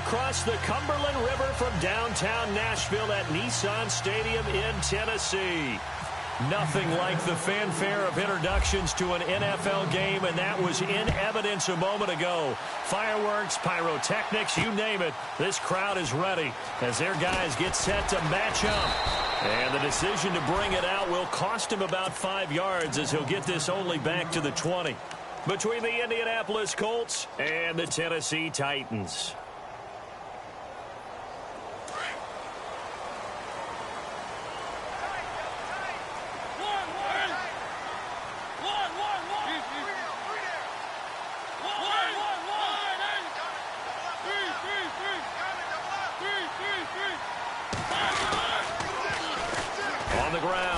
across the Cumberland River from downtown Nashville at Nissan Stadium in Tennessee. Nothing like the fanfare of introductions to an NFL game, and that was in evidence a moment ago. Fireworks, pyrotechnics, you name it. This crowd is ready as their guys get set to match up. And the decision to bring it out will cost him about 5 yards as he'll get this only back to the 20. Between the Indianapolis Colts and the Tennessee Titans.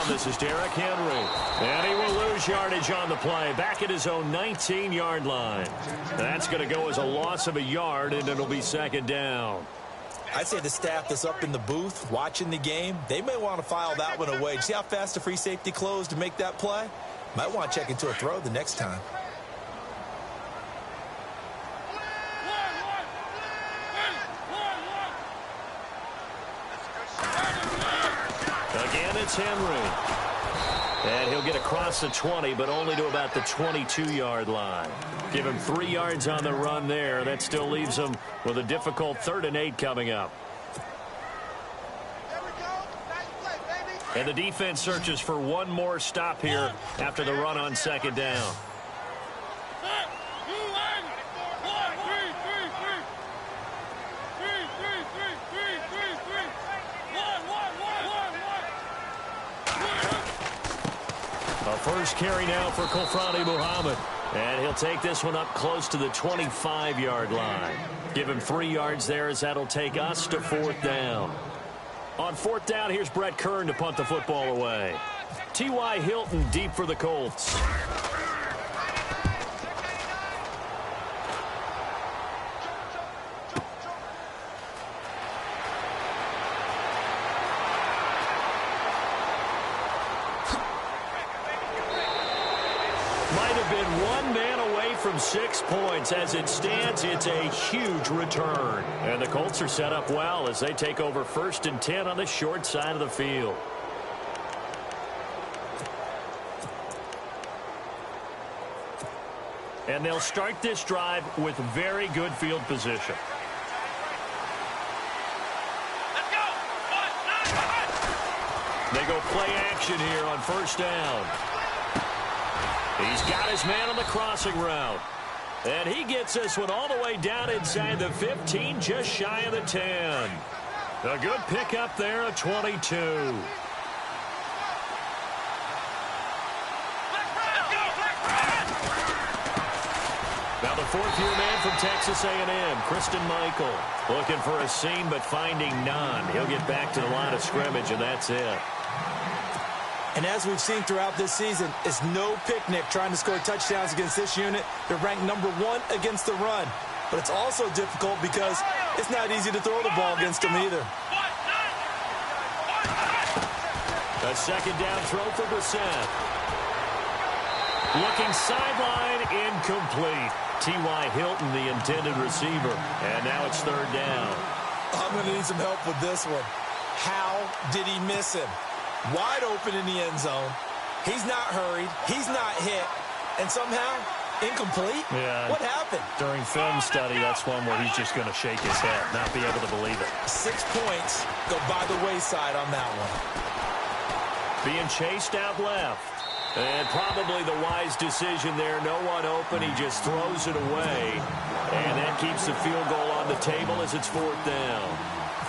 This is Derrick Henry, and he will lose yardage on the play, back at his own 19-yard line. That's going to go as a loss of a yard, and it'll be second down. I'd say the staff that's up in the booth watching the game, they may want to file that one away. See how fast the free safety closed to make that play? Might want to check into a throw the next time. Again, it's Henry. And he'll get across the 20, but only to about the 22-yard line. Give him 3 yards on the run there. That still leaves him with a difficult 3rd and 8 coming up. And the defense searches for one more stop here after the run on second down. First carry now for Kofrani Muhammad. And he'll take this one up close to the 25-yard line. Give him 3 yards there as that'll take us to 4th down. On 4th down, here's Brett Kern to punt the football away. T.Y. Hilton deep for the Colts. From 6 points. As it stands, it's a huge return. And the Colts are set up well as they take over 1st and 10 on the short side of the field. And they'll start this drive with very good field position. Let's go. They go play action here on 1st down. He's got his man on the crossing route. And he gets this one all the way down inside the 15, just shy of the 10. A good pickup there at 22. Now the 4th-year man from Texas A&M, Christine Michael, looking for a seam but finding none. He'll get back to the line of scrimmage, and that's it. And as we've seen throughout this season, it's no picnic trying to score touchdowns against this unit. They're ranked number 1 against the run. But it's also difficult because it's not easy to throw the ball against them either. A second down throw for Brissett. Looking sideline, incomplete. T.Y. Hilton, the intended receiver. And now it's 3rd down. I'm going to need some help with this one. How did he miss him? Wide open in the end zone. He's not hurried. He's not hit. And somehow, incomplete? Yeah. What happened? During film study, that's one where he's just going to shake his head, not be able to believe it. 6 points go by the wayside on that one. Being chased out left. And probably the wise decision there. No one open. He just throws it away. And that keeps the field goal on the table as it's 4th down.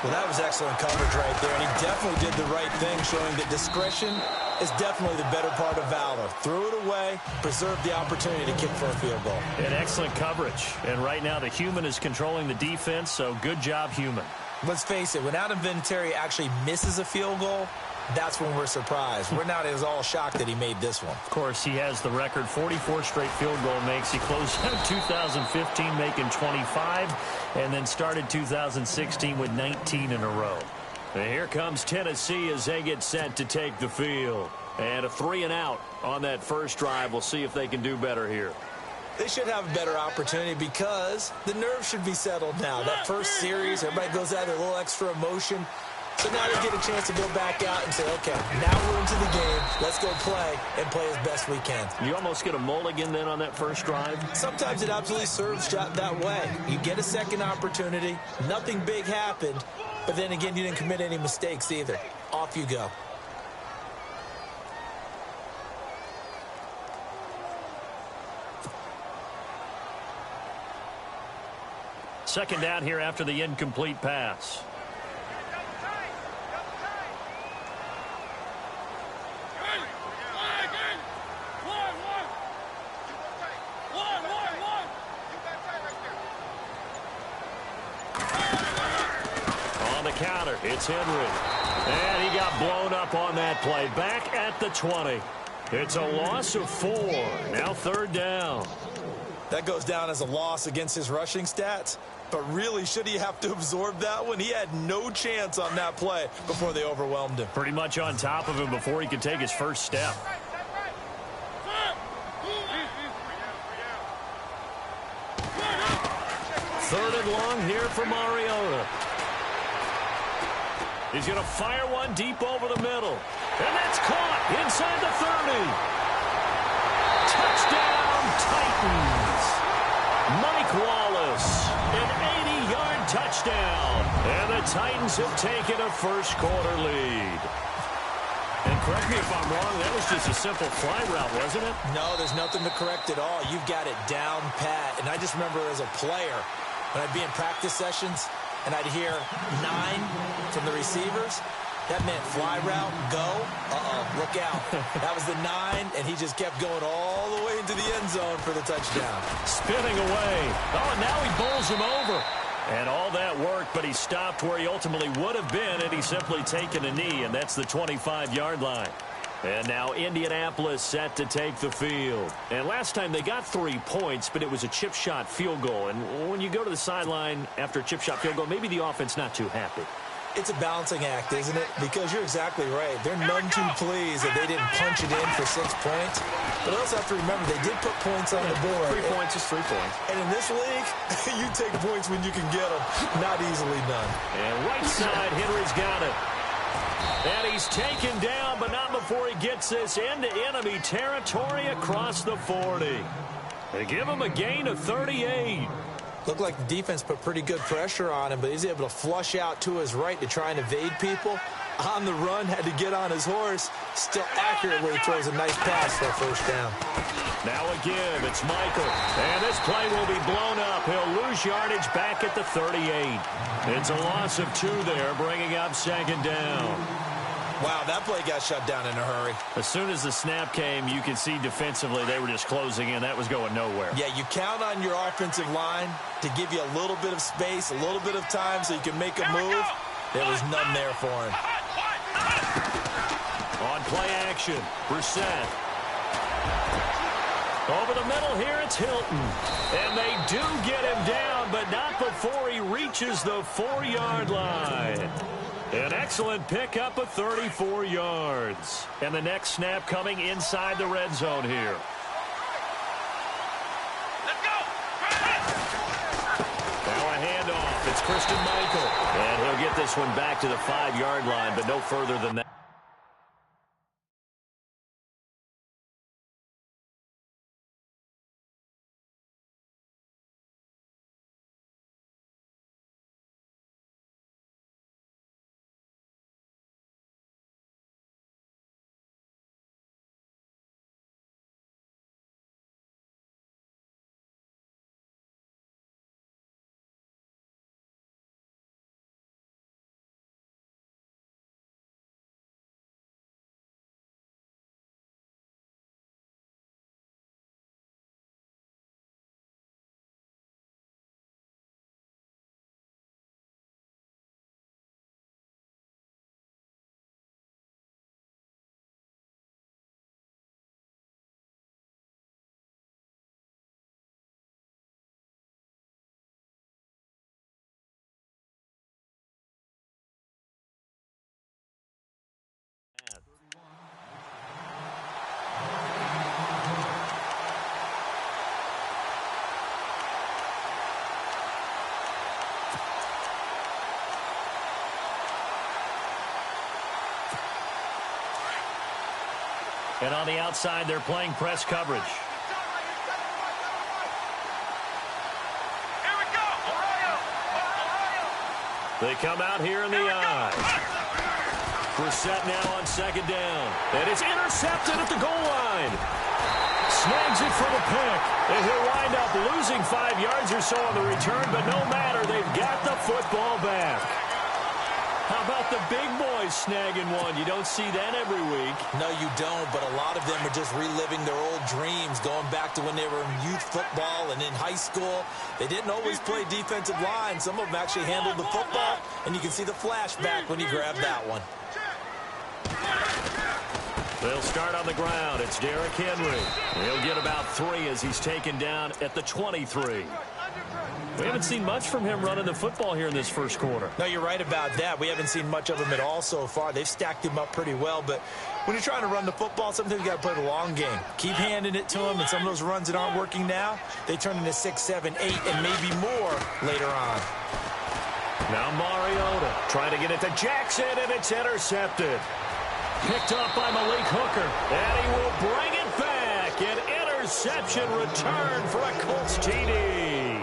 Well, that was excellent coverage right there, and he definitely did the right thing, showing that discretion is definitely the better part of valor. Threw it away, preserved the opportunity to kick for a field goal. And excellent coverage. And right now the human is controlling the defense, so good job, human. Let's face it, when Adam Vinatieri actually misses a field goal, that's when we're surprised. We're not as all shocked that he made this one. Of course, he has the record 44 straight field goal makes. He closed out 2015 making 25 and then started 2016 with 19 in a row. And here comes Tennessee as they get set to take the field. And a 3 and out on that first drive. We'll see if they can do better here. They should have a better opportunity because the nerves should be settled now. That first series, everybody goes out with a little extra emotion. So now they get a chance to go back out and say, okay, now we're into the game. Let's go play and play as best we can. You almost get a mulligan then on that first drive? Sometimes it absolutely serves that way. You get a second opportunity. Nothing big happened. But then again, you didn't commit any mistakes either. Off you go. Second down here after the incomplete pass. On the counter, it's Henry. And he got blown up on that play. Back at the 20. It's a loss of 4. Now third down. That goes down as a loss against his rushing stats. But really, should he have to absorb that one? He had no chance on that play before they overwhelmed him. Pretty much on top of him before he could take his first step. Third and long here for Mariota. He's going to fire one deep over the middle. And that's caught inside the 30. Touchdown, Titans. Mike Wallace, an 80-yard touchdown. And the Titans have taken a first-quarter lead. And correct me if I'm wrong, that was just a simple fly route, wasn't it? No, there's nothing to correct at all. You've got it down pat. And I just remember as a player, when I'd be in practice sessions, and I'd hear 9 from the receivers, that meant fly route, go, look out. That was the 9, and he just kept going all the way into the end zone for the touchdown. Spinning away. Oh, and now he bowls him over. And all that worked, but he stopped where he ultimately would have been had he simply taken a knee, and that's the 25-yard line. And now Indianapolis set to take the field. And last time they got 3 points, but it was a chip shot field goal. And when you go to the sideline after a chip shot field goal, maybe the offense not too happy. It's a balancing act, isn't it? Because you're exactly right. They're none too pleased that they didn't punch it in for 6 points. But I also have to remember they did put points on the board. 3 points is 3 points. And in this league, you take points when you can get them. Not easily done. And right side, Henry's got it. And he's taken down, but not before he gets this into enemy territory across the 40. They give him a gain of 38. Looked like the defense put pretty good pressure on him, but he's able to flush out to his right to try and evade people. On the run, had to get on his horse. Still accurately throws a nice pass for a first down. Now a give. It's Michael. And this play will be blown up. He'll lose yardage back at the 38. It's a loss of 2 there, bringing up second down. Wow, that play got shut down in a hurry. As soon as the snap came, you could see defensively they were just closing in. That was going nowhere. Yeah, you count on your offensive line to give you a little bit of space, a little bit of time so you can make a move. There was none there for him. On play action, Brissett. Over the middle here, it's Hilton. And they do get him down, but not before he reaches the 4-yard line. An excellent pickup of 34 yards. And the next snap coming inside the red zone here. Let's go! Now a handoff. It's Christian Michael. And he'll get this one back to the 5-yard line, but no further than that. And on the outside, they're playing press coverage. They come out here in the eye. Brissett now on second down. And it's intercepted at the goal line. Snags it for the pick. And he'll wind up losing 5 yards or so on the return, but no matter, they've got the football back. How about the big boys snagging one? You don't see that every week. No, you don't, but a lot of them are just reliving their old dreams, going back to when they were in youth football and in high school. They didn't always play defensive line. Some of them actually handled the football, and you can see the flashback when you grab that one. They'll start on the ground. It's Derrick Henry. He'll get about 3 as he's taken down at the 23. We haven't seen much from him running the football here in this first quarter. No, you're right about that. We haven't seen much of him at all so far. They've stacked him up pretty well, but when you're trying to run the football, sometimes you got to play the long game. Keep handing it to him, and some of those runs that aren't working now, they turn into 6, 7, 8, and maybe more later on. Now Mariota trying to get it to Jackson, and it's intercepted. Picked up by Malik Hooker, and he will bring it back. An interception return for a Colts TD.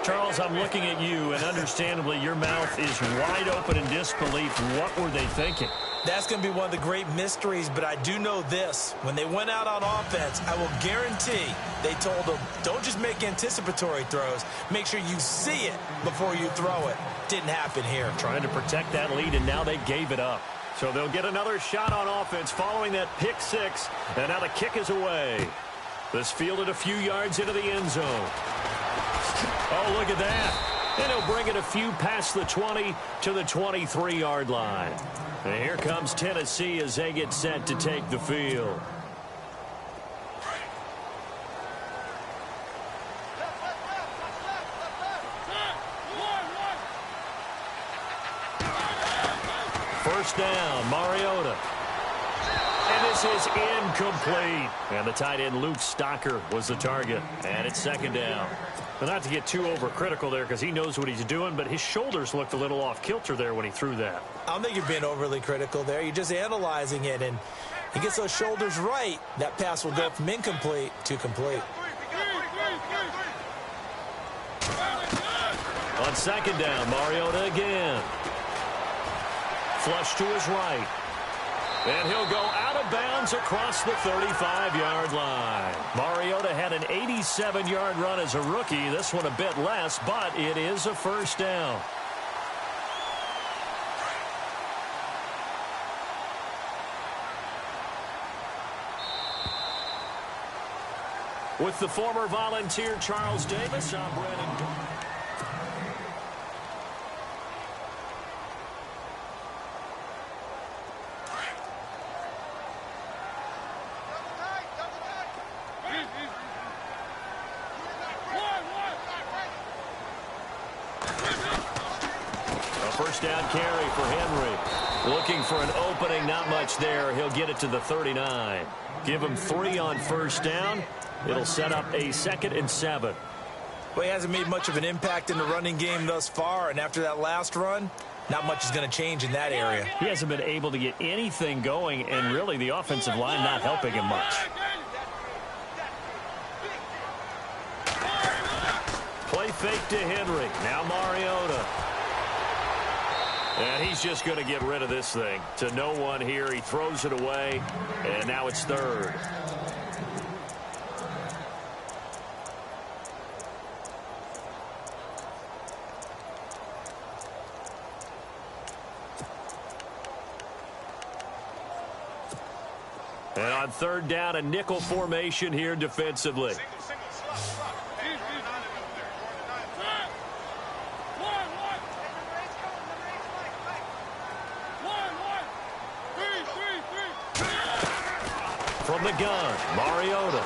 Charles, I'm looking at you, and understandably, your mouth is wide open in disbelief. What were they thinking? That's going to be one of the great mysteries, but I do know this. When they went out on offense, I will guarantee they told them, don't just make anticipatory throws. Make sure you see it before you throw it. Didn't happen here. Trying to protect that lead, and now they gave it up. So they'll get another shot on offense following that pick 6, and now the kick is away. This fielded a few yards into the end zone. Oh, look at that. And he'll bring it a few past the 20 to the 23-yard line. And here comes Tennessee as they get set to take the field. First down, Mariota. And this is incomplete. And the tight end, Luke Stocker, was the target. And it's second down. But not to get too overcritical there because he knows what he's doing, but his shoulders looked a little off kilter there when he threw that. I don't think you're being overly critical there. You're just analyzing it, and he gets those shoulders right. That pass will go from incomplete to complete. On second down, Mariota again. Flush to his right. And he'll go out of bounds across the 35-yard line. Mariota had an 87-yard run as a rookie. This one a bit less, but it is a first down. With the former Volunteer Charles Davis, I'm Brandon Dorn. First down carry for Henry. Looking for an opening, not much there. He'll get it to the 39. Give him 3 on first down. It'll set up a 2nd and 7. Well, he hasn't made much of an impact in the running game thus far, and after that last run, not much is going to change in that area. He hasn't been able to get anything going, and really the offensive line not helping him much. Play fake to Henry. Now Mariota. And he's just going to get rid of this thing. To no one here. He throws it away. And now it's 3rd. And on 3rd down, a nickel formation here defensively. From the gun, Mariota.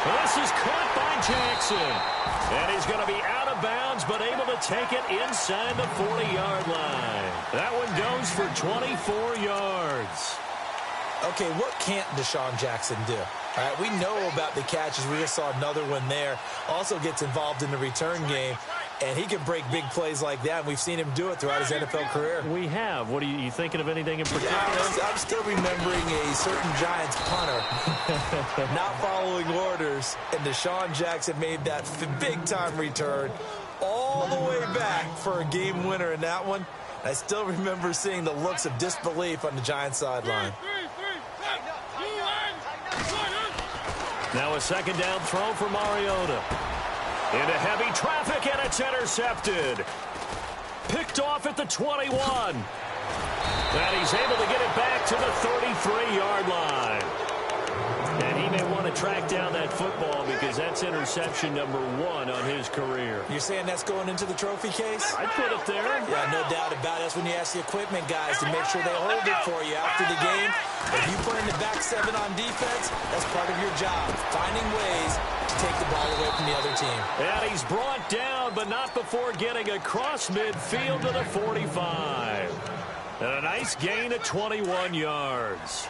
This is caught by Jackson. And he's going to be out of bounds, but able to take it inside the 40-yard line. That one goes for 24 yards. Okay, what can't Deshaun Jackson do? All right, we know about the catches. We just saw another one there. Also gets involved in the return game. And he can break big plays like that, and we've seen him do it throughout his NFL career. We have. What are you thinking of anything in particular? Yeah, I'm still remembering a certain Giants punter not following orders, and Deshaun Jackson made that big-time return all the way back for a game winner in that one. I still remember seeing the looks of disbelief on the Giants sideline. Now a second down throw for Mariota. Into heavy traffic, and it's intercepted. Picked off at the 21. And he's able to get it back to the 33-yard line. And he may want to track down that football because that's interception number 1 on his career. You're saying that's going into the trophy case? I'd put it there. Yeah, no doubt about it. That's when you ask the equipment guys to make sure they hold it for you after the game. If you put in the back 7 on defense, that's part of your job, finding ways to take the ball away from the other team. And he's brought down, but not before getting across midfield to the 45. And a nice gain of 21 yards.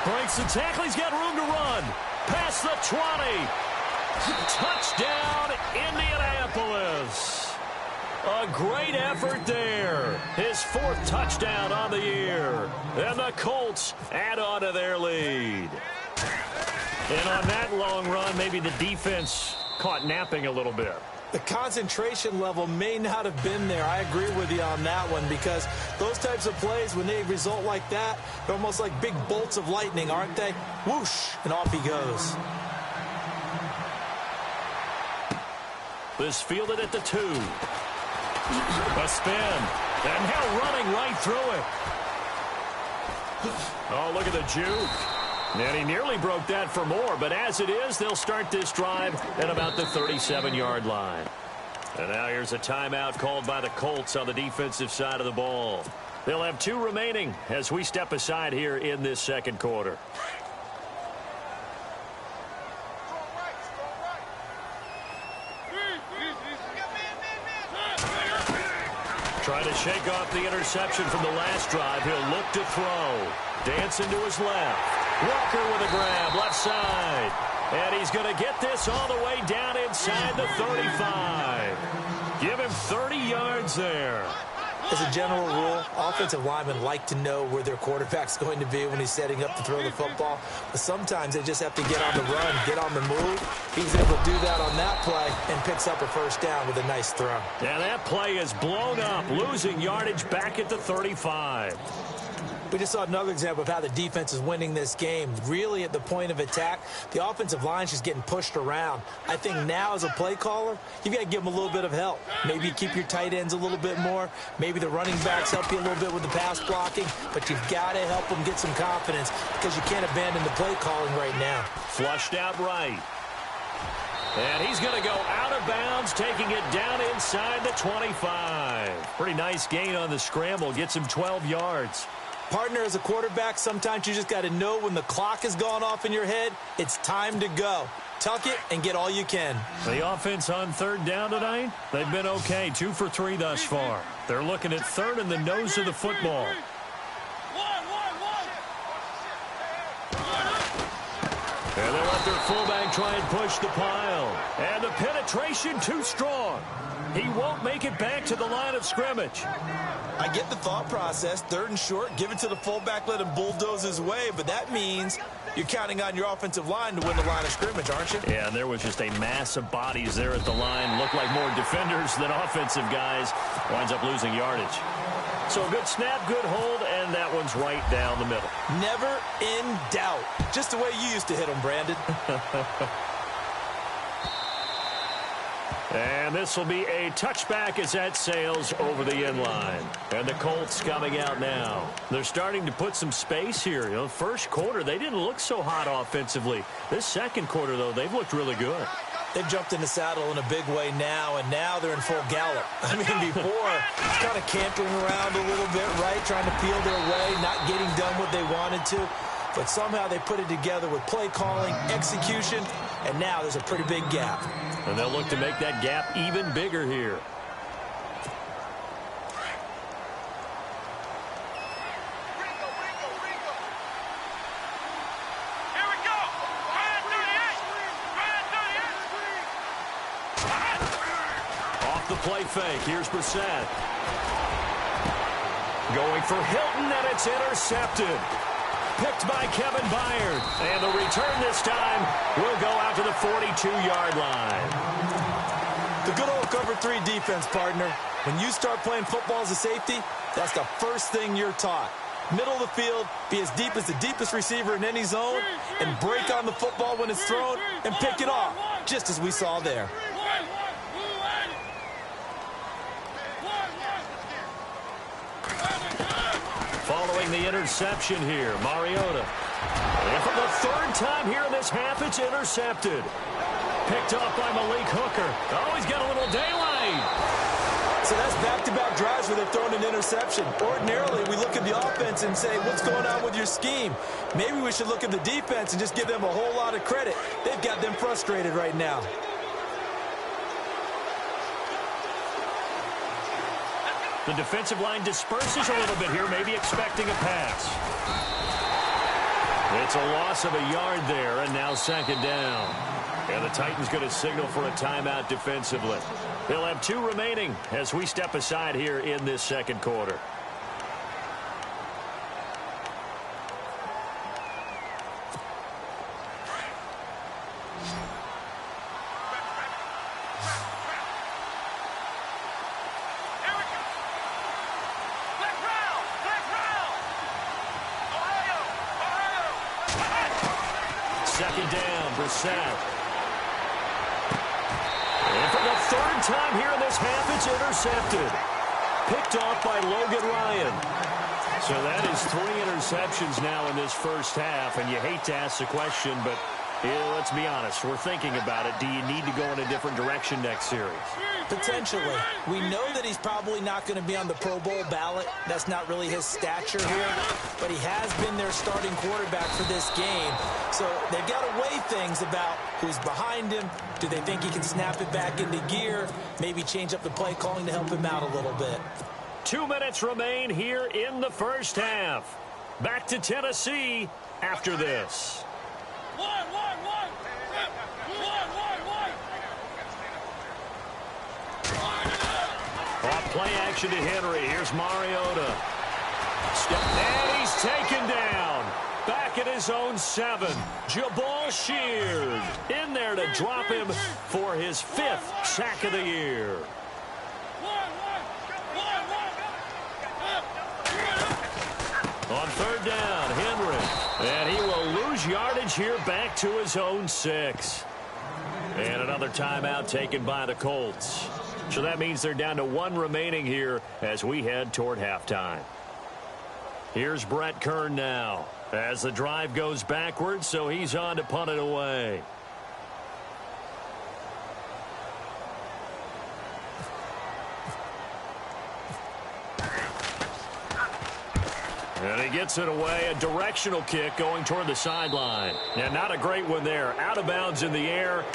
Breaks the tackle. He's got room to run. Past the 20. Touchdown, Indianapolis. A great effort there. His 4th touchdown on the year. And the Colts add on to their lead. And on that long run, maybe the defense caught napping a little bit. The concentration level may not have been there. I agree with you on that one because those types of plays, when they result like that, they're almost like big bolts of lightning, aren't they? Whoosh, and off he goes. This fielded at the 2. A spin. And now running right through it. Oh, look at the juke. And he nearly broke that for more, but as it is, they'll start this drive at about the 37-yard line. And now here's a timeout called by the Colts on the defensive side of the ball. They'll have 2 remaining as we step aside here in this second quarter. Trying to shake off the interception from the last drive. He'll look to throw. Dancing to his left. Walker with a grab, left side. And he's going to get this all the way down inside the 35. Give him 30 yards there. As a general rule, offensive linemen like to know where their quarterback's going to be when he's setting up to throw the football. But sometimes they just have to get on the run, get on the move. He's able to do that on that play and picks up a first down with a nice throw. Yeah, that play is blown up, losing yardage back at the 35. We just saw another example of how the defense is winning this game. Really at the point of attack, the offensive line is just getting pushed around. I think now as a play caller, you've got to give them a little bit of help. Maybe keep your tight ends a little bit more. Maybe the running backs help you a little bit with the pass blocking. But you've got to help them get some confidence because you can't abandon the play calling right now. Flushed out right. And he's going to go out of bounds, taking it down inside the 25. Pretty nice gain on the scramble. Gets him 12 yards. Partner, as a quarterback, sometimes you just got to know when the clock has gone off in your head, it's time to go. Tuck it and get all you can. The offense on 3rd down tonight, they've been okay. 2 for 3 thus far. They're looking at 3rd in the nose of the football. And they let their fullback try and push the pile. And the penetration too strong. He won't make it back to the line of scrimmage. I get the thought process. 3rd and short, give it to the fullback, let him bulldoze his way. But that means you're counting on your offensive line to win the line of scrimmage, aren't you? Yeah, there was just a mass of bodies there at the line. Looked like more defenders than offensive guys. Winds up losing yardage. So a good snap, good hold, and that one's right down the middle. Never in doubt. Just the way you used to hit them, Brandon. And this will be a touchback as that sails over the end line. And the Colts coming out now. They're starting to put some space here. You know, first quarter, they didn't look so hot offensively. This second quarter, though, they've looked really good. They've jumped in the saddle in a big way now, and now they're in full gallop. I mean, before, it's kind of cantering around a little bit, right? Trying to peel their way, not getting done what they wanted to. But somehow they put it together with play calling, execution, and now there's a pretty big gap. And they'll look to make that gap even bigger here. play fake. Here's Brissett. Going for Hilton, and it's intercepted. Picked by Kevin Byard. And the return this time will go out to the 42-yard line. The good old cover 3 defense, partner. When you start playing football as a safety, that's the first thing you're taught. Middle of the field, be as deep as the deepest receiver in any zone, and break on the football when it's thrown and pick it off, just as we saw there. Following the interception here, Mariota. And for the third time here in this half, it's intercepted. Picked off by Malik Hooker. Oh, he's got a little daylight. So that's back-to-back drives where they've thrown an interception. Ordinarily, we look at the offense and say, what's going on with your scheme? Maybe we should look at the defense and just give them a whole lot of credit. They've got them frustrated right now. The defensive line disperses a little bit here, maybe expecting a pass. It's a loss of a yard there, and now second down. And the Titans going to signal for a timeout defensively. They'll have 2 remaining as we step aside here in this second quarter. Second down, Brissett. And for the third time here in this half, it's intercepted. Picked off by Logan Ryan. So that is 3 interceptions now in this first half, and you hate to ask the question, but let's be honest, we're thinking about it. Do you need to go in a different direction next series? Potentially. We know that he's probably not going to be on the Pro Bowl ballot. That's not really his stature here, but he has been their starting quarterback for this game. So they've got to weigh things about who's behind him. Do they think he can snap it back into gear? Maybe change up the play calling to help him out a little bit. 2 minutes remain here in the first half. Back to Tennessee after this. Off play action to Henry. Here's Mariota. And he's taken down. Back at his own 7. Jabal Sheard in there to drop him for his 5th sack of the year. On third down, Henry. And he will lose yardage here back to his own 6. And another timeout taken by the Colts. So that means they're down to 1 remaining here as we head toward halftime. Here's Brett Kern now as the drive goes backwards, so he's on to punt it away. And he gets it away, a directional kick going toward the sideline. And not a great one there. Out of bounds in the air.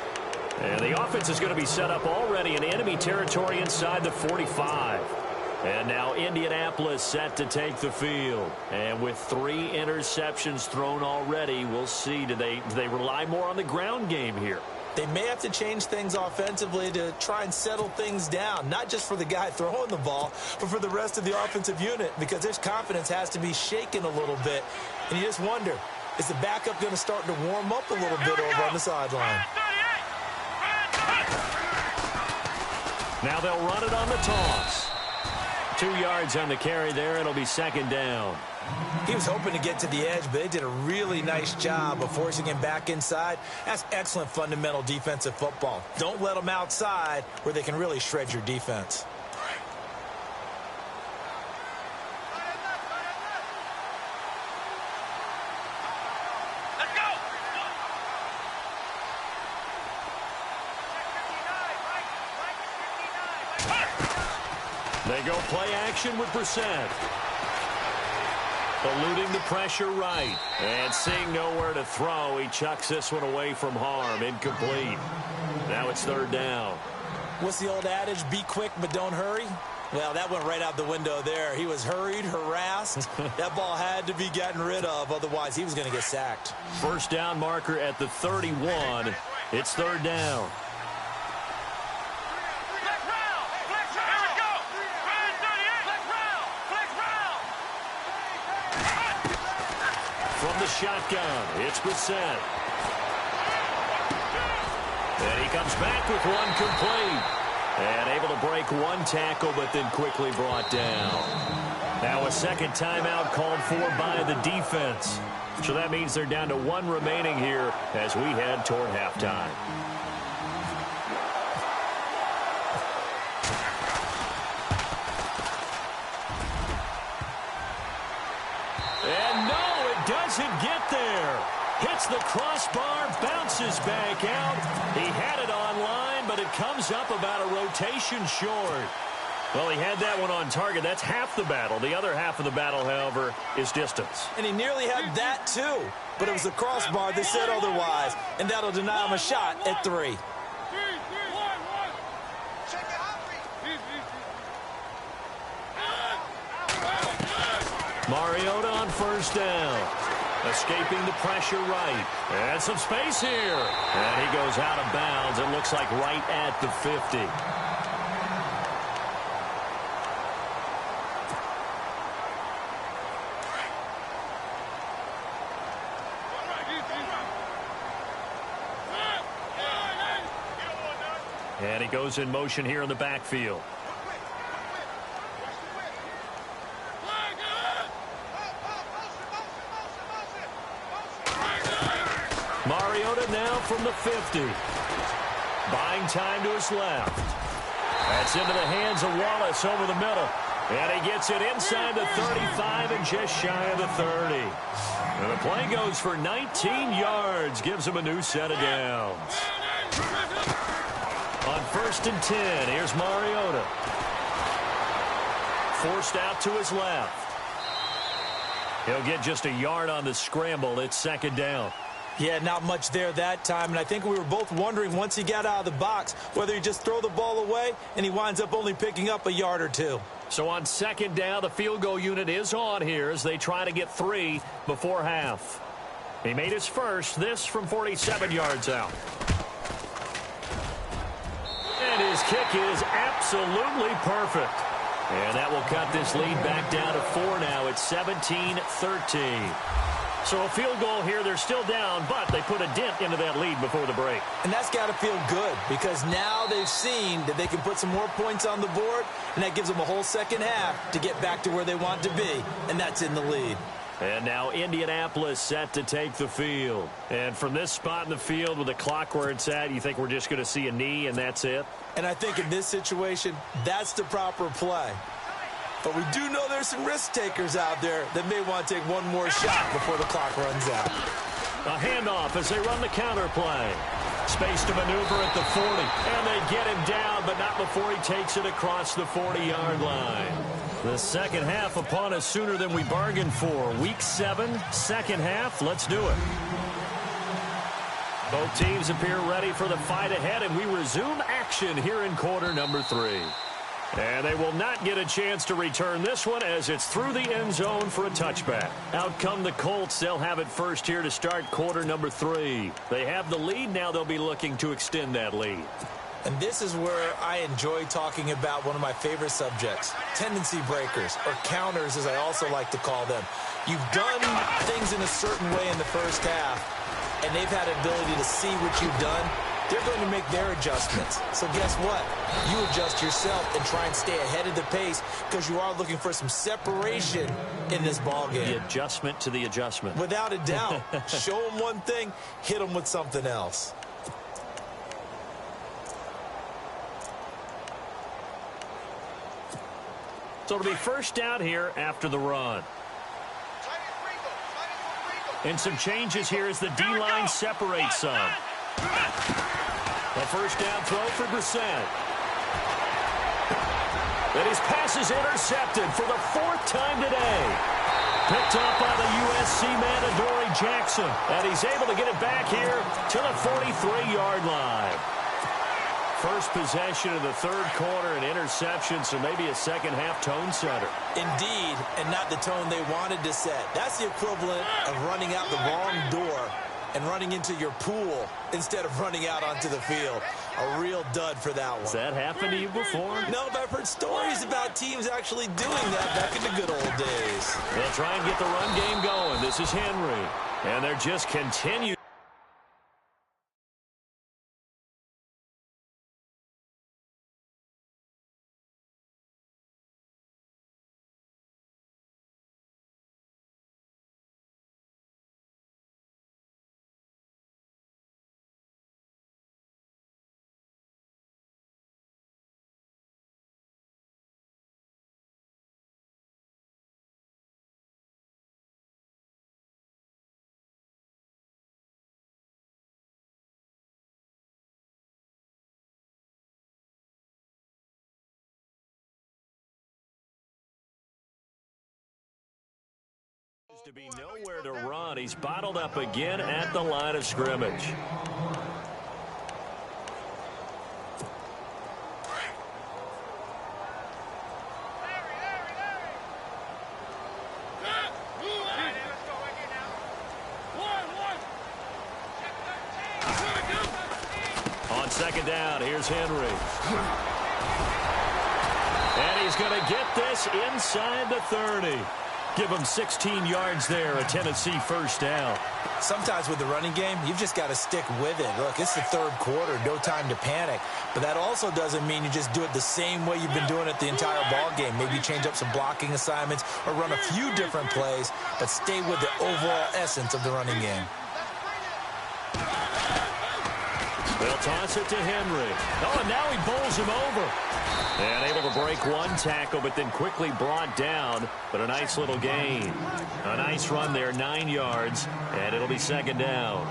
And the offense is going to be set up already in enemy territory inside the 45. And now Indianapolis set to take the field. And with 3 interceptions thrown already, we'll see. Do they rely more on the ground game here? They may have to change things offensively to try and settle things down, not just for the guy throwing the ball, but for the rest of the offensive unit, because his confidence has to be shaken a little bit. And you just wonder, is the backup going to start to warm up a little bit over on the sideline? Now they'll run it on the toss. 2 yards on the carry there. It'll be second down. He was hoping to get to the edge, but they did a really nice job of forcing him back inside. That's excellent fundamental defensive football. Don't let them outside where they can really shred your defense. They go play action with Brissett. Eluding the pressure right. And seeing nowhere to throw, he chucks this one away from harm. Incomplete. Now it's third down. What's the old adage? Be quick, but don't hurry. Well, that went right out the window there. He was hurried, harassed. That ball had to be gotten rid of. Otherwise, he was going to get sacked. First down marker at the 31. It's third down. from the shotgun. It's Brissett. And he comes back with one complete. And able to break one tackle, but then quickly brought down. Now a second timeout called for by the defense. So that means they're down to one remaining here as we head toward halftime. And no, it doesn't get there. Hits the crossbar, bounces back out. He had it online, but it comes up about a rotation short. Well, he had that one on target. That's half the battle. The other half of the battle, however, is distance. And he nearly had that, too. But it was the crossbar that said otherwise, and that'll deny him a shot at 3. Mariota on first down. Escaping the pressure right. And some space here. And he goes out of bounds. It looks like right at the 50. And he goes in motion here in the backfield. Mariota now from the 50. Buying time to his left. That's into the hands of Wallace over the middle. And he gets it inside the 35 and just shy of the 30. And the play goes for 19 yards. Gives him a new set of downs. On 1st and 10, here's Mariota. Forced out to his left. He'll get just a yard on the scramble. It's 2nd down. Yeah, not much there that time, and I think we were both wondering once he got out of the box whether he just throw the ball away, and he winds up only picking up a yard or 2. So on 2nd down, the field goal unit is on here as they try to get 3 before half. He made his first, this from 47 yards out. And his kick is absolutely perfect. And that will cut this lead back down to 4 now. It's 17-13. So a field goal here. They're still down, but they put a dent into that lead before the break. And that's got to feel good because now they've seen that they can put some more points on the board, and that gives them a whole second half to get back to where they want to be, and that's in the lead. And now Indianapolis set to take the field. And from this spot in the field with the clock where it's at, you think we're just going to see a knee and that's it? And I think in this situation, that's the proper play. But we do know there's some risk takers out there that may want to take one more shot before the clock runs out. A handoff as they run the counter play. Space to maneuver at the 40. And they get him down, but not before he takes it across the 40-yard line. The second half upon us sooner than we bargained for. Week 7, second half. Let's do it. Both teams appear ready for the fight ahead, and we resume action here in quarter number 3. And they will not get a chance to return this one as it's through the end zone for a touchback. Out come the Colts. They'll have it first here to start quarter number 3. They have the lead. Now they'll be looking to extend that lead. And this is where I enjoy talking about one of my favorite subjects, tendency breakers, or counters as I also like to call them. You've done things in a certain way in the first half, and they've had an ability to see what you've done. They're going to make their adjustments. So guess what? You adjust yourself and try and stay ahead of the pace because you are looking for some separation in this ballgame. The adjustment to the adjustment. Without a doubt. Show them one thing, hit them with something else. So it'll be first down here after the run. And some changes here as the D-line separates some. A first down throw for Brissett. And his pass is intercepted for the 4th time today. Picked up by the USC man, Adoree Jackson. And he's able to get it back here to the 43-yard line. First possession of the 3rd quarter, an interception, so maybe a second-half tone setter. Indeed, and not the tone they wanted to set. That's the equivalent of running out the wrong door and running into your pool instead of running out onto the field. A real dud for that one. Has that happened to you before? No, but I've heard stories about teams actually doing that back in the good old days. They'll try and get the run game going. This is Henry. And they're just continuing. To be nowhere to run. He's bottled up again at the line of scrimmage. On second down, here's Henry. And he's going to get this inside the 30. Give him 16 yards there, a Tennessee first down. Sometimes with the running game, you've just got to stick with it. Look, it's the third quarter, no time to panic. But that also doesn't mean you just do it the same way you've been doing it the entire ball game. Maybe change up some blocking assignments or run a few different plays, but stay with the overall essence of the running game. They'll toss it to Henry. Oh, and now he bowls him over. And able to break one tackle, but then quickly brought down. But a nice little gain. A nice run there, 9 yards, and it'll be second down.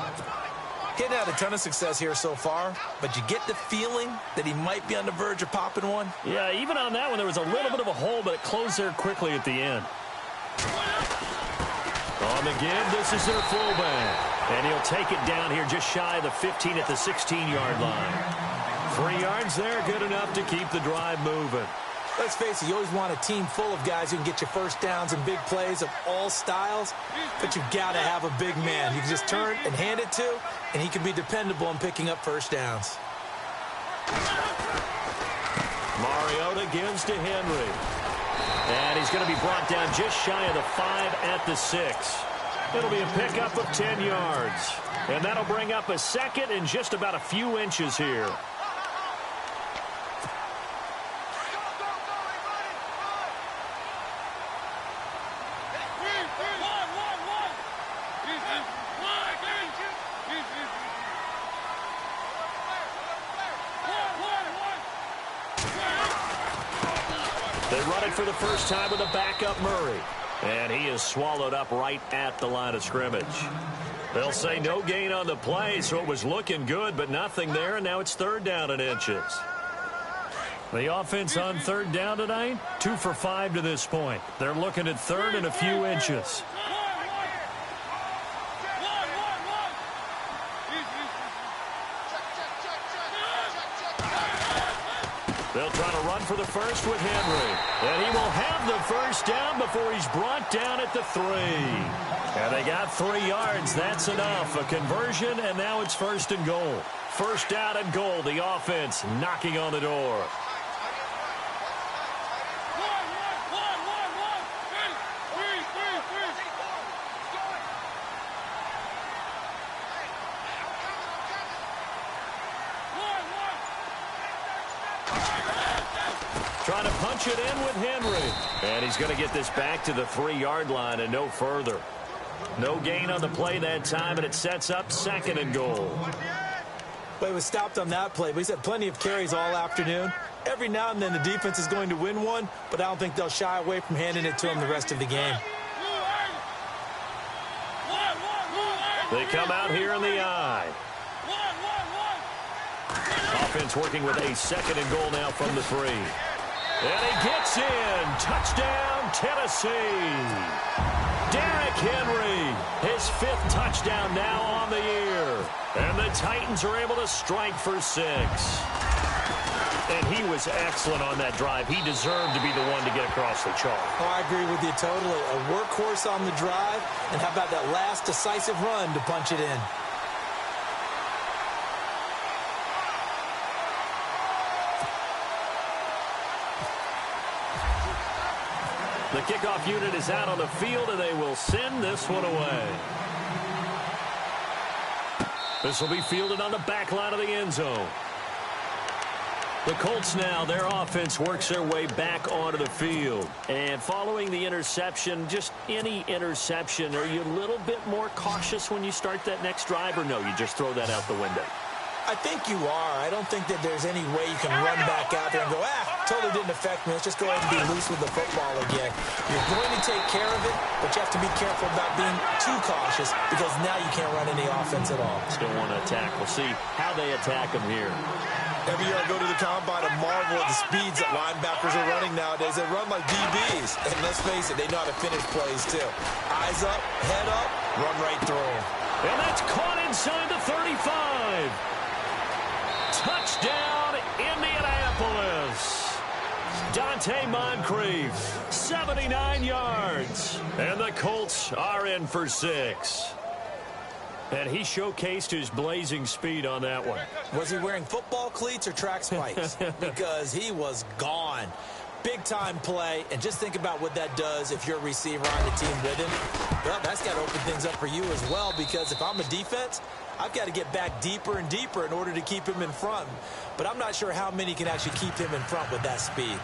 He hadn't had a ton of success here so far, but you get the feeling that he might be on the verge of popping one. Yeah, even on that one, there was a little bit of a hole, but it closed there quickly at the end. On the give, this is their fullback. And he'll take it down here just shy of the 15 at the 16-yard line. 3 yards there, good enough to keep the drive moving. Let's face it, you always want a team full of guys who can get you first downs and big plays of all styles, but you've got to have a big man you can just turn and hand it to, and he can be dependable in picking up first downs. Mariota gives to Henry. And he's going to be brought down just shy of the 5 at the 6. It'll be a pickup of 10 yards. And that'll bring up a second and just about a few inches here. They run it for the first time with a backup Murray. And he is swallowed up right at the line of scrimmage. They'll say no gain on the play, so it was looking good, but nothing there, and now it's third down and inches. The offense on third down tonight, 2 for 5 to this point. They're looking at third and a few inches. They'll try to run for the first with Henry. And he will have the first down before he's brought down at the 3. And they got 3 yards. That's enough. A conversion, and now it's first and goal. First down and goal. The offense knocking on the door. Trying to punch it in with Henry. And he's going to get this back to the 3-yard line and no further. No gain on the play that time, and it sets up second and goal. Well, he was stopped on that play, but he's had plenty of carries all afternoon. Every now and then the defense is going to win one, but I don't think they'll shy away from handing it to him the rest of the game. They come out here in the eye. Offense working with a second and goal now from the 3. And he gets in. Touchdown, Tennessee. Derrick Henry, his 5th touchdown now on the year. And the Titans are able to strike for 6. And he was excellent on that drive. He deserved to be the one to get across the chalk. Oh, I agree with you totally. A workhorse on the drive, and how about that last decisive run to punch it in? The kickoff unit is out on the field, and they will send this one away. This will be fielded on the back line of the end zone. The Colts now, their offense works their way back onto the field. And following the interception, just any interception, are you a little bit more cautious when you start that next drive, or no, you just throw that out the window? I think you are. I don't think that there's any way you can run back out there and go, totally didn't affect me. Let's just go ahead and be loose with the football again. You're going to take care of it, but you have to be careful about being too cautious because now you can't run any offense at all. Still want to attack. We'll see how they attack them here. Every year I go to the combine and marvel at the speeds that linebackers are running nowadays. They run like DBs. And let's face it, they know how to finish plays too. Eyes up, head up, run right through them. And that's caught inside the 35. Touchdown, Indianapolis. Dante Moncrief, 79 yards. And the Colts are in for 6. And he showcased his blazing speed on that one. Was he wearing football cleats or track spikes? Because he was gone. Big-time play, and just think about what that does if you're a receiver on the team with him. Well, that's got to open things up for you as well, because if I'm a defense, I've got to get back deeper and deeper in order to keep him in front. But I'm not sure how many can actually keep him in front with that speed.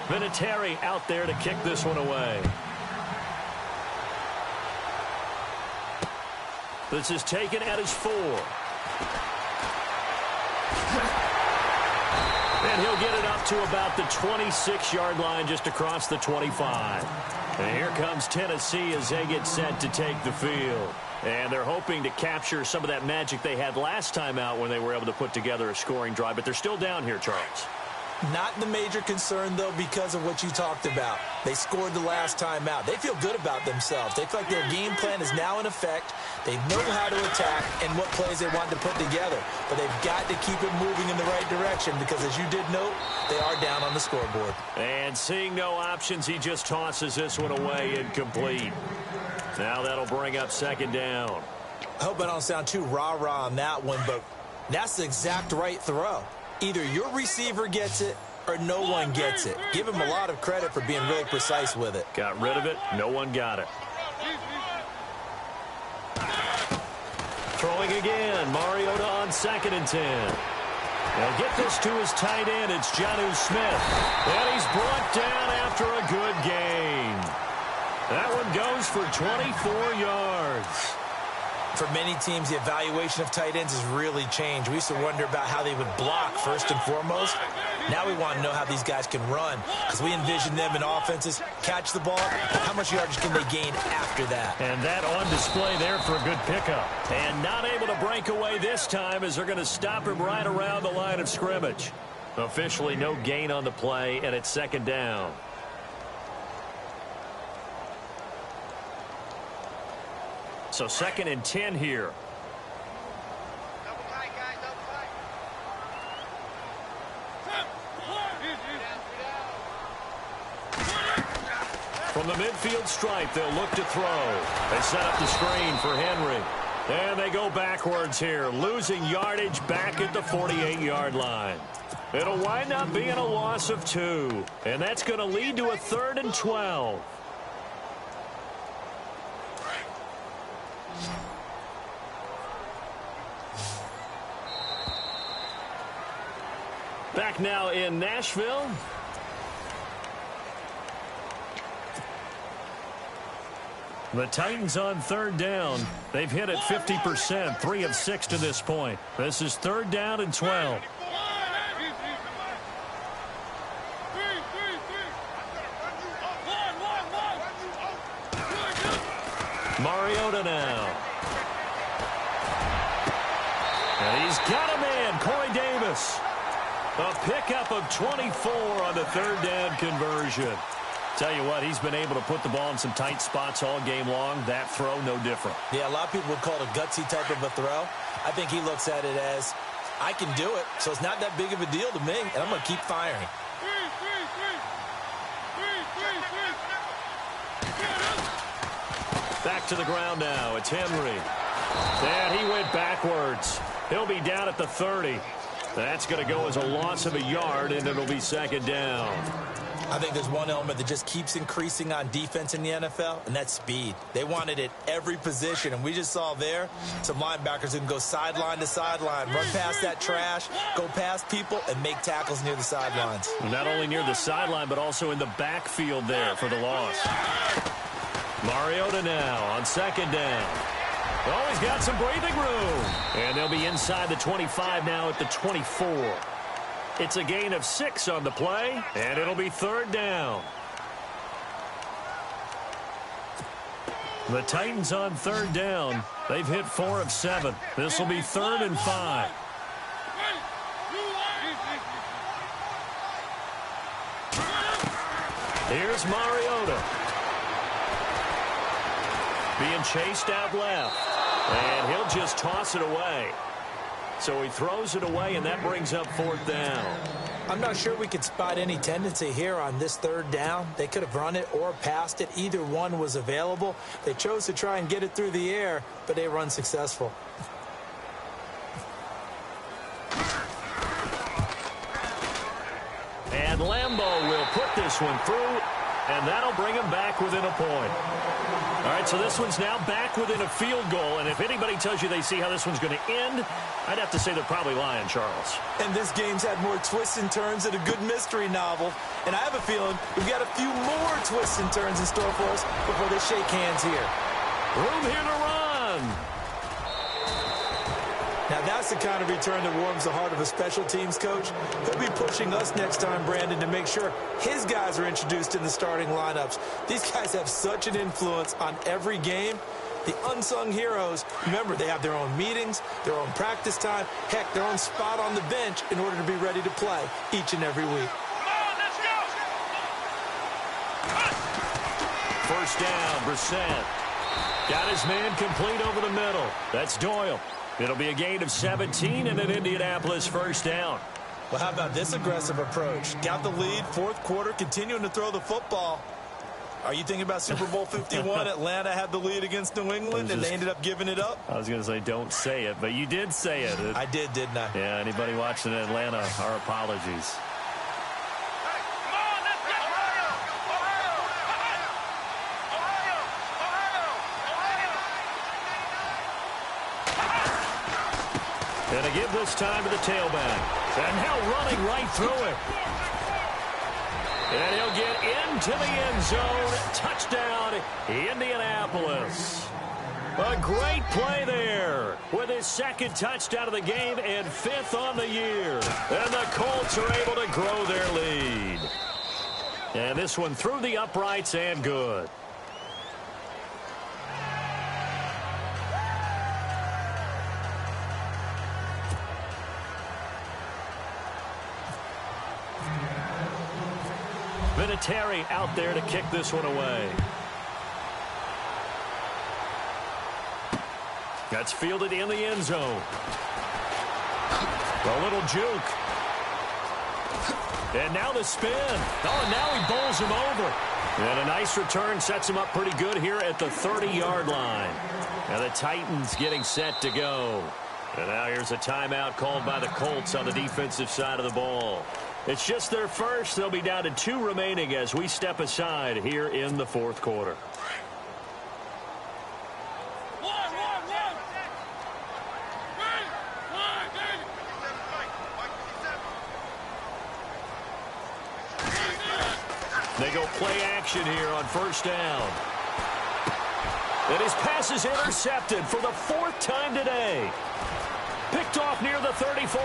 Vinatieri out there to kick this one away. This is taken at his 4. And he'll get it up to about the 26-yard line just across the 25. And here comes Tennessee as they get set to take the field. And they're hoping to capture some of that magic they had last time out when they were able to put together a scoring drive. But they're still down here, Charles. Not the major concern, though, because of what you talked about. They scored the last time out. They feel good about themselves. They feel like their game plan is now in effect. They know how to attack and what plays they want to put together. But they've got to keep it moving in the right direction because, as you did note, they are down on the scoreboard. And seeing no options, he just tosses this one away incomplete. Now that'll bring up second down. I hope I don't sound too rah-rah on that one, but that's the exact right throw. Either your receiver gets it or no one gets it. Give him a lot of credit for being really precise with it. Got rid of it. No one got it. Throwing again. Mariota on 2nd and 10. They'll get this to his tight end. It's Jonnu Smith. And he's brought down after a good gain. That one goes for 24 yards. For many teams, the evaluation of tight ends has really changed. We used to wonder about how they would block first and foremost. Now we want to know how these guys can run because we envision them in offenses, catch the ball, how much yardage can they gain after that? And that on display there for a good pickup. And not able to break away this time as they're going to stop him right around the line of scrimmage. Officially no gain on the play, and it's second down. So 2nd and 10 here. From the midfield stripe, they'll look to throw. They set up the screen for Henry. And they go backwards here, losing yardage back at the 48-yard line. It'll wind up being a loss of 2. And that's going to lead to a 3rd and 12. Back now in Nashville. The Titans on 3rd down. They've hit it 50%, 3 of 6 to this point. This is 3rd down and 12. Mariota now. And he's got a man, Corey Davis. A pickup of 24 on the 3rd down conversion. Tell you what, he's been able to put the ball in some tight spots all game long. That throw, no different. Yeah, a lot of people would call it a gutsy type of a throw. I think he looks at it as, I can do it, so it's not that big of a deal to me, and I'm going to keep firing. Back to the ground now. It's Henry. And he went backwards. He'll be down at the 30. That's going to go as a loss of a yard, and it'll be second down. I think there's one element that just keeps increasing on defense in the NFL, and that's speed. They want it at every position, and we just saw there some linebackers who can go sideline to sideline, run past that trash, go past people, and make tackles near the sidelines. Not only near the sideline, but also in the backfield there for the loss. Mariota now on second down. Oh, he's got some breathing room. And they'll be inside the 25 now at the 24. It's a gain of 6 on the play, and it'll be third down. The Titans on third down. They've hit 4 of 7. This will be 3rd and 5. Here's Mariota. Being chased out left. And he'll just toss it away. So he throws it away, and that brings up 4th down. I'm not sure we could spot any tendency here on this 3rd down. They could have run it or passed it. Either one was available. They chose to try and get it through the air, but they were unsuccessful. And Lambeau will put this one through, and that'll bring him back within a point. All right, so this one's now back within a field goal, and if anybody tells you they see how this one's going to end, I'd have to say they're probably lying, Charles. And this game's had more twists and turns than a good mystery novel, and I have a feeling we've got a few more twists and turns in store for us before they shake hands here. Room here to run. Now, that's the kind of return that warms the heart of a special teams coach. He'll be pushing us next time, Brandon, to make sure his guys are introduced in the starting lineups. These guys have such an influence on every game. The unsung heroes, remember, they have their own meetings, their own practice time, heck, their own spot on the bench in order to be ready to play each and every week. First down, Brissett. Got his man complete over the middle. That's Doyle. It'll be a gain of 17 and an Indianapolis first down. Well, how about this aggressive approach? Got the lead, 4th quarter, continuing to throw the football. Are you thinking about Super Bowl 51? Atlanta had the lead against New England, and they ended up giving it up? I was going to say don't say it, but you did say it. I did, didn't I? Yeah, anybody watching Atlanta, our apologies. And to give this time to the tailback. And now running right through it. And he'll get into the end zone. Touchdown, Indianapolis. A great play there with his 2nd touchdown of the game and 5th on the year. And the Colts are able to grow their lead. And this one through the uprights and good. Vinatieri out there to kick this one away. That's fielded in the end zone. A little juke. And now the spin. Oh, and now he bowls him over. And a nice return sets him up pretty good here at the 30-yard line. Now the Titans getting set to go. And now here's a timeout called by the Colts on the defensive side of the ball. It's just their first. They'll be down to 2 remaining as we step aside here in the 4th quarter. They go play action here on first down. And his pass is intercepted for the 4th time today. Picked off near the 34.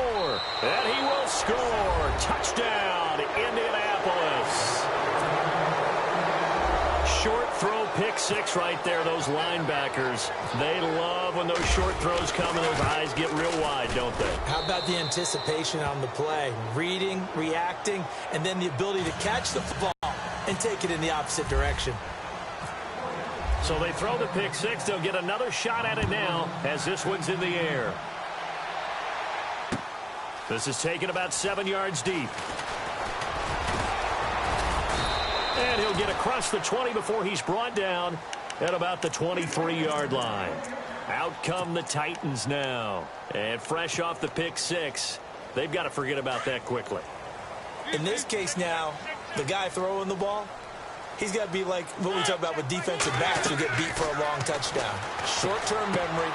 And he will score. Touchdown, Indianapolis. Short throw, pick 6 right there. Those linebackers, they love when those short throws come and those eyes get real wide, don't they? How about the anticipation on the play? Reading, reacting, and then the ability to catch the football and take it in the opposite direction. So they throw the pick 6. They'll get another shot at it now as this one's in the air. This is taken about 7 yards deep. And he'll get across the 20 before he's brought down at about the 23-yard line. Out come the Titans now. And fresh off the pick 6, They've got to forget about that quickly. In this case now, the guy throwing the ball, he's got to be like what we talk about with defensive backs who get beat for a long touchdown. Short-term memory,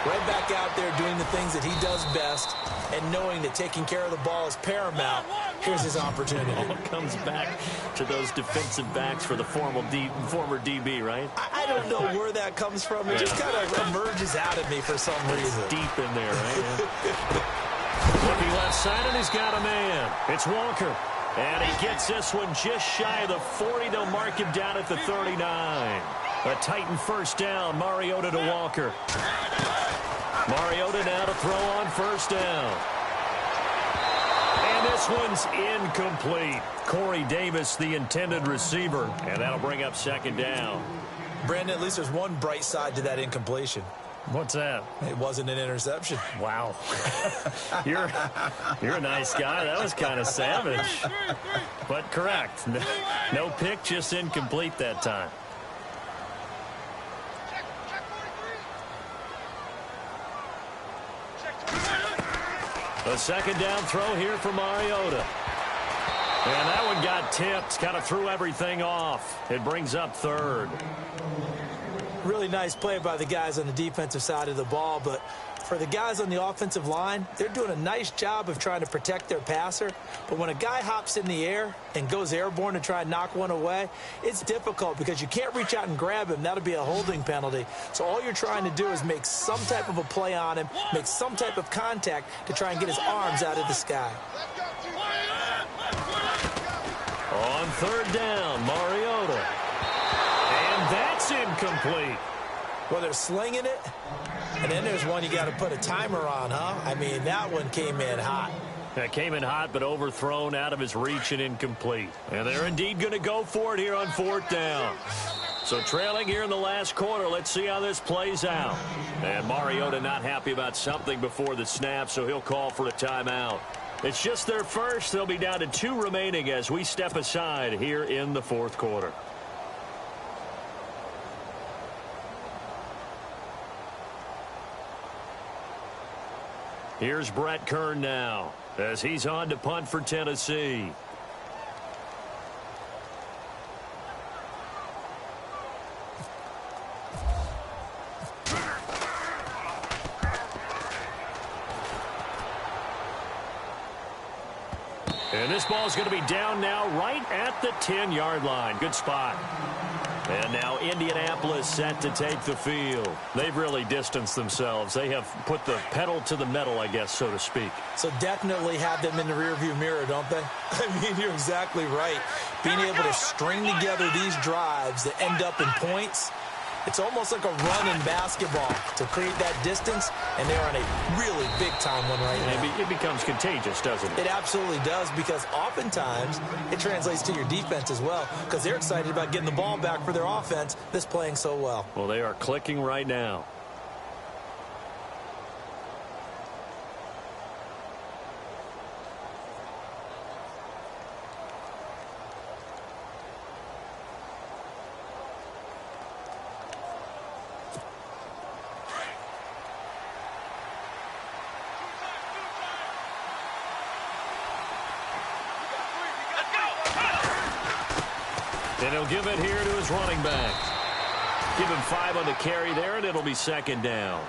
right back out there doing the things that he does best, and knowing that taking care of the ball is paramount. Here's his opportunity. All comes back to those defensive backs for the former DB, right? I don't know where that comes from. It just kind of emerges out of me for some reason. Deep in there, right? Looking left side, and he's got a man. It's Walker. And he gets this one just shy of the 40. They'll mark him down at the 39. A Titan first down. Mariota to Walker. Mariota now to throw on first down. And this one's incomplete. Corey Davis, the intended receiver. And that'll bring up second down. Brandon, at least there's one bright side to that incompletion. What's that? It wasn't an interception. Wow. You're a nice guy. That was kind of savage. But correct. No pick, just incomplete that time. A second down throw here for Mariota. And that one got tipped. Kind of threw everything off. It brings up third. Really nice play by the guys on the defensive side of the ball, but for the guys on the offensive line, they're doing a nice job of trying to protect their passer. But when a guy hops in the air and goes airborne to try and knock one away, it's difficult because you can't reach out and grab him. That'll be a holding penalty. So all you're trying to do is make some type of a play on him, make some type of contact to try and get his arms out of the sky. On third down, Mariota. And that's incomplete. Well, they're slinging it, and then there's one you got to put a timer on, huh? I mean, that one came in hot. That came in hot, but overthrown out of his reach and incomplete. And they're indeed going to go for it here on fourth down. So trailing here in the last quarter, let's see how this plays out. And Mariota not happy about something before the snap, so he'll call for a timeout. It's just their first. They'll be down to 2 remaining as we step aside here in the fourth quarter. Here's Brett Kern now as he's on to punt for Tennessee. And this ball is going to be down now right at the 10-yard line. Good spot. And now Indianapolis set to take the field. They've really distanced themselves. They have put the pedal to the metal, I guess, so to speak. So definitely have them in the rearview mirror, don't they? I mean, you're exactly right. Being able to string together these drives that end up in points, it's almost like a run in basketball to create that distance, and they're on a really big-time one right now. It becomes contagious, doesn't it? It absolutely does, because oftentimes it translates to your defense as well, because they're excited about getting the ball back for their offense that's playing so well. Well, they are clicking right now. And he'll give it here to his running back. Give him 5 on the carry there, and it'll be second down.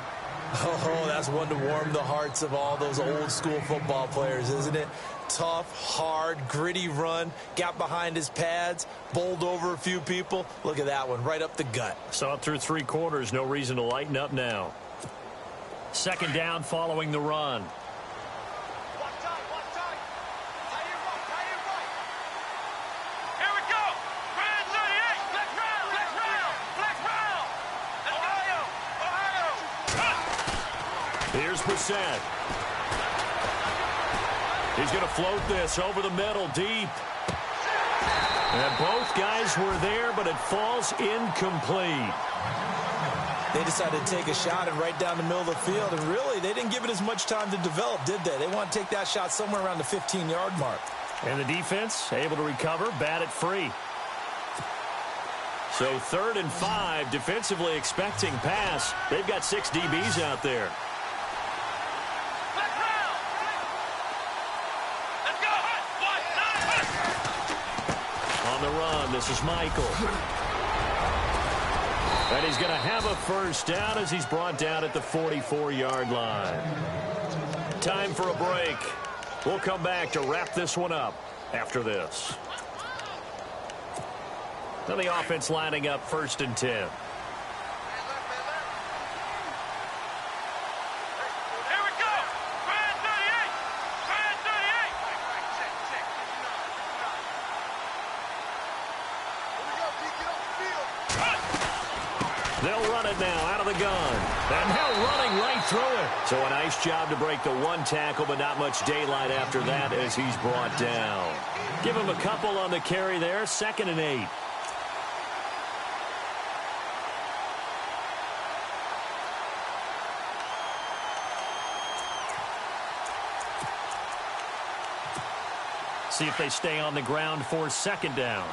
Oh, that's one to warm the hearts of all those old school football players, isn't it? Tough, hard, gritty run, got behind his pads, bowled over a few people. Look at that one, right up the gut. Saw it through 3 quarters, no reason to lighten up now. Second down following the run. Here's Brissett. He's going to float this over the middle, deep. And both guys were there, but it falls incomplete. They decided to take a shot and right down the middle of the field, and really, they didn't give it as much time to develop, did they? They want to take that shot somewhere around the 15-yard mark. And the defense able to recover, bat it free. So 3rd and 5, defensively expecting pass. They've got 6 DBs out there. On the run, this is Michael. And he's going to have a first down as he's brought down at the 44-yard line. Time for a break. We'll come back to wrap this one up after this. Now the offense lining up 1st and 10. They'll run it now out of the gun. And now running right through it. So a nice job to break the one tackle, but not much daylight after that as he's brought down. Give him a couple on the carry there. 2nd and 8. See if they stay on the ground for 2nd down.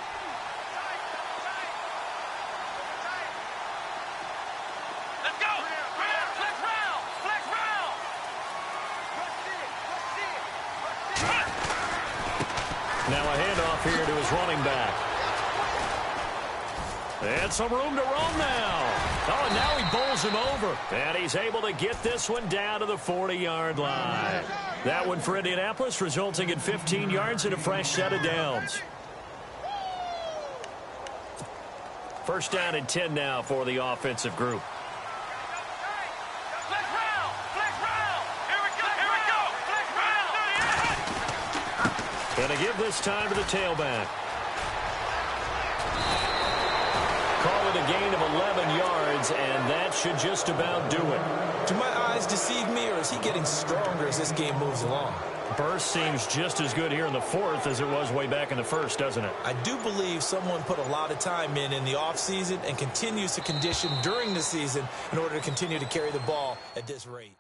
Now a handoff here to his running back. And some room to roam now. Oh, and now he bowls him over. And he's able to get this one down to the 40-yard line. That one for Indianapolis, resulting in 15 yards and a fresh set of downs. 1st down and 10 now for the offensive group. Going to give this time to the tailback. Call it a gain of 11 yards, and that should just about do it. Do my eyes deceive me, or is he getting stronger as this game moves along? Burst seems just as good here in the 4th as it was way back in the 1st, doesn't it? I do believe someone put a lot of time in the offseason and continues to condition during the season in order to continue to carry the ball at this rate.